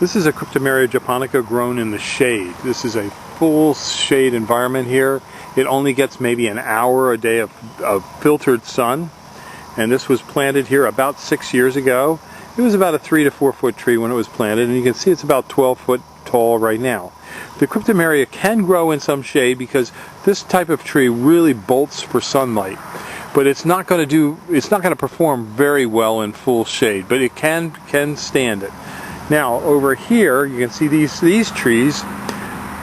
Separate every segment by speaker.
Speaker 1: This is a Cryptomeria japonica grown in the shade. This is a full shade environment here. It only gets maybe an hour a day of filtered sun. And this was planted here about 6 years ago. It was about a 3 to 4 foot tree when it was planted, and you can see it's about 12 foot tall right now. The Cryptomeria can grow in some shade because this type of tree really bolts for sunlight. But it's not going to perform very well in full shade, but it can stand it. Now over here you can see these trees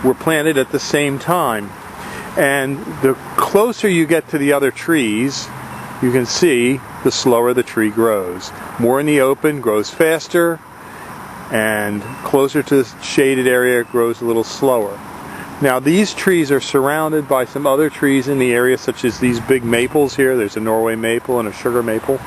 Speaker 1: were planted at the same time, and the closer you get to the other trees, you can see the slower the tree grows. More in the open grows faster, and closer to the shaded area it grows a little slower. Now these trees are surrounded by some other trees in the area, such as these big maples here. There's a Norway maple and a sugar maple.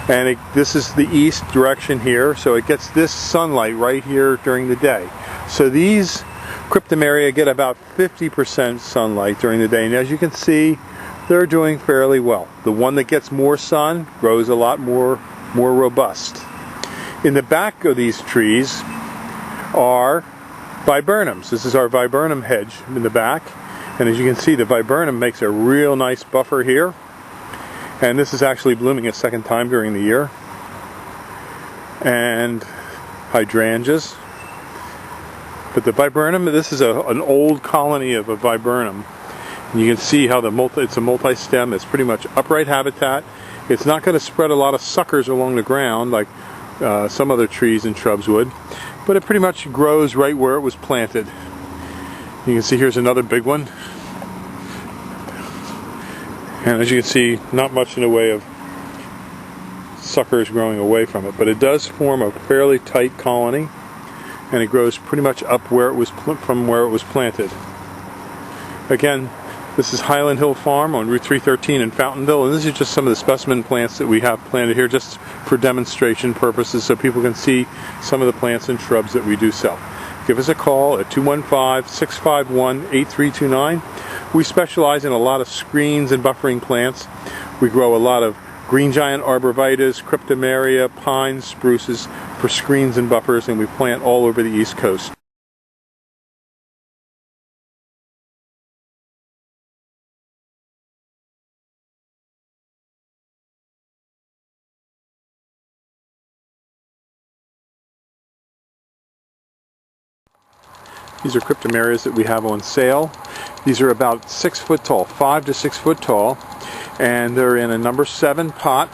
Speaker 1: And this is the east direction here, so it gets this sunlight right here during the day. So these Cryptomeria get about 50% sunlight during the day, and as you can see, they're doing fairly well. The one that gets more sun grows a lot more robust. In the back of these trees are viburnums. This is our viburnum hedge in the back, and as you can see, the viburnum makes a real nice buffer here. And this is actually blooming a second time during the year. And hydrangeas. But the viburnum, this is an old colony of a viburnum. And you can see how it's a multi-stem. It's pretty much upright habitat. It's not going to spread a lot of suckers along the ground like some other trees and shrubs would. But it pretty much grows right where it was planted. You can see here's another big one. And as you can see, not much in the way of suckers growing away from it, but it does form a fairly tight colony, and it grows pretty much up from where it was planted. Again, this is Highland Hill Farm on Route 313 in Fountainville, and this is just some of the specimen plants that we have planted here just for demonstration purposes, so people can see some of the plants and shrubs that we do sell. Give us a call at 215-651-8329. We specialize in a lot of screens and buffering plants. We grow a lot of green giant arborvitaes, Cryptomeria, pines, spruces for screens and buffers, and we plant all over the East Coast. These are Cryptomerias that we have on sale. These are about 6 foot tall, 5 to 6 foot tall, and they're in a number 7 pot.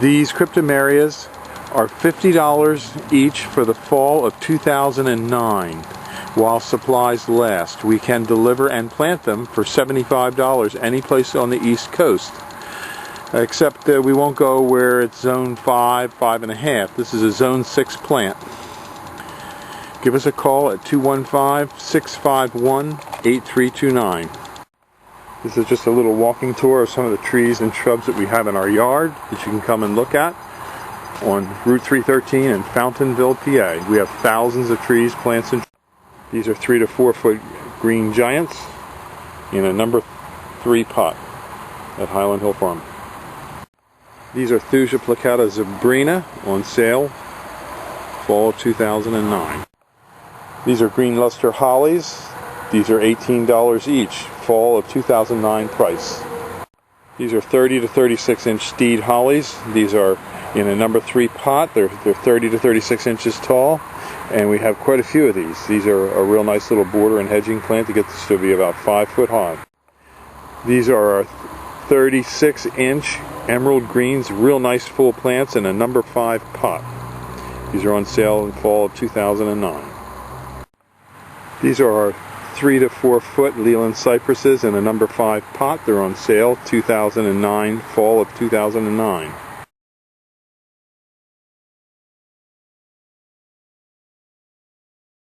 Speaker 1: These Cryptomerias are $50 each for the fall of 2009 while supplies last. We can deliver and plant them for $75 any place on the East Coast, except that we won't go where it's zone 5, 5.5. This is a zone 6 plant. Give us a call at 215-651-8329. This is just a little walking tour of some of the trees and shrubs that we have in our yard that you can come and look at on Route 313 in Fountainville, PA. We have thousands of trees, plants, and these are 3 to 4 foot green giants in a number 3 pot at Highland Hill Farm. These are Thuja plicata zebrina on sale fall of 2009. These are green luster hollies. These are $18 each, fall of 2009 price. These are 30 to 36 inch steed hollies. These are in a number 3 pot. They're 30 to 36 inches tall, and we have quite a few of these. These are a real nice little border and hedging plant to get this to be about 5 foot high. These are our 36 inch emerald greens, real nice full plants in a number 5 pot. These are on sale in fall of 2009. These are our 3 to 4 foot Leland cypresses in a number 5 pot. They're on sale 2009, fall of 2009.